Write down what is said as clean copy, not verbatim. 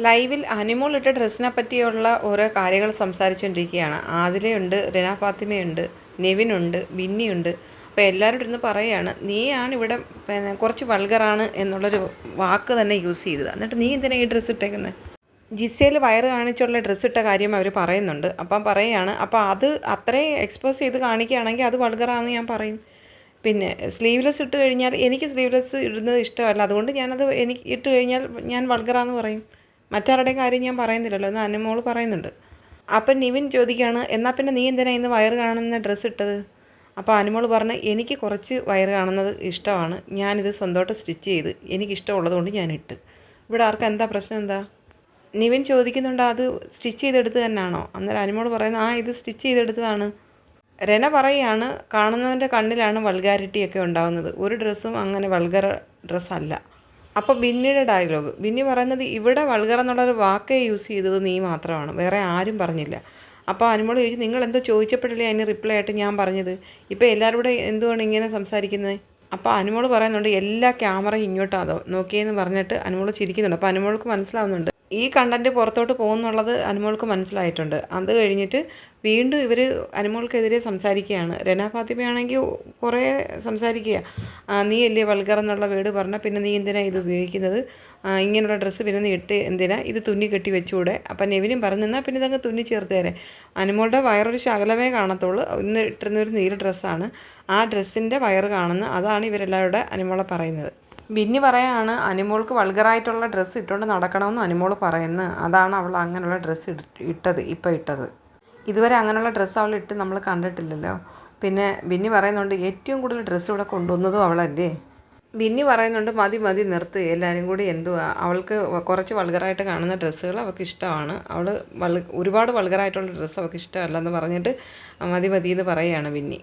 ലൈവിൽ അനുമോൾ ഇട്ട ഡ്രസ്സിനെ പറ്റിയുള്ള ഓരോ കാര്യങ്ങൾ സംസാരിച്ചുകൊണ്ടിരിക്കുകയാണ്. ആദിലയുണ്ട്, റെന ഫാത്തിമയുണ്ട്, നെവിനുണ്ട്, ബിന്നിയുണ്ട്. അപ്പോൾ എല്ലാവരും ഇരുന്ന് പറയുകയാണ്, നീയാണ് ഇവിടെ കുറച്ച് വൾഗറാണ് എന്നുള്ളൊരു വാക്ക് തന്നെ യൂസ് ചെയ്തത്. എന്നിട്ട് നീ എന്തിനാണ് ഈ ഡ്രസ്സ് ഇട്ടേക്കുന്നത്? ജിസയിൽ വയറ് കാണിച്ചുള്ള ഡ്രസ്സ് ഇട്ട കാര്യം അവർ പറയുന്നുണ്ട്. അപ്പം പറയുകയാണ്, അപ്പോൾ അത് അത്രയും എക്സ്പോസ് ചെയ്ത് കാണിക്കുകയാണെങ്കിൽ അത് വൾഗറാണെന്ന് ഞാൻ പറയും. പിന്നെ സ്ലീവ്ലെസ് ഇട്ട് കഴിഞ്ഞാൽ എനിക്ക് സ്ലീവ്ലെസ് ഇടുന്നത് ഇഷ്ടമല്ല, അതുകൊണ്ട് ഞാനത് എനിക്ക് ഇട്ട് കഴിഞ്ഞാൽ ഞാൻ വൾഗറാന്ന് പറയും. മറ്റാരുടെയും കാര്യം ഞാൻ പറയുന്നില്ലല്ലോ എന്ന് അനുമോൾ പറയുന്നുണ്ട്. അപ്പം നിവിൻ ചോദിക്കുകയാണ്, എന്നാൽ പിന്നെ നീ എന്തിനാ ഇന്ന് വയറ് കാണുന്ന ഡ്രസ്സ് ഇട്ടത്? അപ്പോൾ അനുമോൾ പറഞ്ഞ്, എനിക്ക് കുറച്ച് വയറ് കാണുന്നത് ഇഷ്ടമാണ്, ഞാനിത് സ്വന്തമായിട്ട് സ്റ്റിച്ച് ചെയ്ത് എനിക്കിഷ്ടമുള്ളത് കൊണ്ട് ഞാൻ ഇട്ട്. ഇവിടെ ആർക്കും എന്താ പ്രശ്നം? എന്താ? നിവിൻ ചോദിക്കുന്നുണ്ട്, അത് സ്റ്റിച്ച് ചെയ്തെടുത്ത് തന്നെയാണോ? അന്നേരം അനുമോൾ പറയുന്നു, ഇത് സ്റ്റിച്ച് ചെയ്തെടുത്തതാണ്. റെന പറയുകയാണ്, കാണുന്നവൻ്റെ കണ്ണിലാണ് വൾഗാരിറ്റിയൊക്കെ ഉണ്ടാകുന്നത്, ഒരു ഡ്രസ്സും അങ്ങനെ വൾഗർ ഡ്രസ്സല്ല. അപ്പോൾ ബിന്നിയുടെ ഡയലോഗ്, ബിന്നി പറയുന്നത്, ഇവിടെ വൾഗർ എന്നുള്ളൊരു വാക്കേ യൂസ് ചെയ്തത് നീ മാത്രമാണ്, വേറെ ആരും പറഞ്ഞില്ല. അപ്പോൾ അനുമോൾ ചോദിച്ചു, നിങ്ങൾ എന്തോ ചോദിച്ചപ്പോഴല്ലേ അതിന് റിപ്ലൈ ആയിട്ട് ഞാൻ പറഞ്ഞത്, ഇപ്പോൾ എല്ലാവരും കൂടെ എന്തുകൊണ്ട് ഇങ്ങനെ സംസാരിക്കുന്നത്? അപ്പോൾ അനുമോൾ പറയുന്നുണ്ട്, എല്ലാ ക്യാമറയും ഇങ്ങോട്ടാതോ നോക്കിയെന്ന് പറഞ്ഞിട്ട് അനുമോൾ ചിരിക്കുന്നുണ്ട്. അപ്പോൾ അനുമോൾക്ക് മനസ്സിലാവുന്നുണ്ട് ഈ കണ്ടൻറ്റ് പുറത്തോട്ട് പോകുന്നുള്ളത് അനുമോൾക്ക് മനസ്സിലായിട്ടുണ്ട്. അത് കഴിഞ്ഞിട്ട് വീണ്ടും ഇവർ അനുമോൾക്കെതിരെ സംസാരിക്കുകയാണ്. റെന ഫാത്തിമയാണെങ്കിൽ കുറേ സംസാരിക്കുക, നീ അല്ലേ വൾഗർ എന്നുള്ള വേർഡ് പറഞ്ഞാൽ പിന്നെ നീ എന്തിനാണ് ഇത് ഉപയോഗിക്കുന്നത്, ഇങ്ങനെയുള്ള ഡ്രസ്സ് പിന്നെ നീ ഇട്ട് എന്തിനാ, ഇത് തുന്നി കെട്ടി വെച്ചുകൂടെ? അപ്പം നെവിനും പറഞ്ഞു, നിന്നാൽ പിന്നെ ഇതങ്ങ് തുന്നി ചേർത്ത് തരാം. അനുമോളുടെ വയറൊരു ശകലമേ കാണത്തുള്ളൂ, ഇന്ന് ഇട്ടിരുന്നൊരു നീല ഡ്രസ്സാണ്, ആ ഡ്രസ്സിൻ്റെ വയറ് കാണുന്ന, അതാണ് ഇവരെല്ലാവരുടെ അനുമോളെ പറയുന്നത്. ബിന്നി പറയാണ്, അനുമോൾക്ക് വൾഗറായിട്ടുള്ള ഡ്രസ്സ് ഇട്ടുകൊണ്ട് നടക്കണമെന്ന് അനുമോൾ പറയുന്നത്, അതാണ് അവൾ അങ്ങനെയുള്ള ഡ്രസ്സ് ഇട്ടത്, ഇപ്പോൾ ഇട്ടത്. ഇതുവരെ അങ്ങനെയുള്ള ഡ്രസ്സ് അവൾ ഇട്ട് നമ്മൾ കണ്ടിട്ടില്ലല്ലോ. പിന്നെ ബിന്നി പറയുന്നുണ്ട്, ഏറ്റവും കൂടുതൽ ഡ്രസ്സ് ഇവിടെ കൊണ്ടുവന്നതും അവളല്ലേ. ബിന്നി പറയുന്നുണ്ട്, മതി മതി നിർത്ത്, എല്ലാവരും കൂടി എന്തുവാ, അവൾക്ക് കുറച്ച് വൾഗറായിട്ട് കാണുന്ന ഡ്രസ്സുകൾ അവൾക്ക് ഇഷ്ടമാണ്, അവൾ ഒരുപാട് വൾഗറായിട്ടുള്ള ഡ്രസ്സ് അവൾക്ക് ഇഷ്ടമല്ലെന്ന് പറഞ്ഞിട്ട് മതി മതി എന്ന് പറയുകയാണ് ബിന്നി.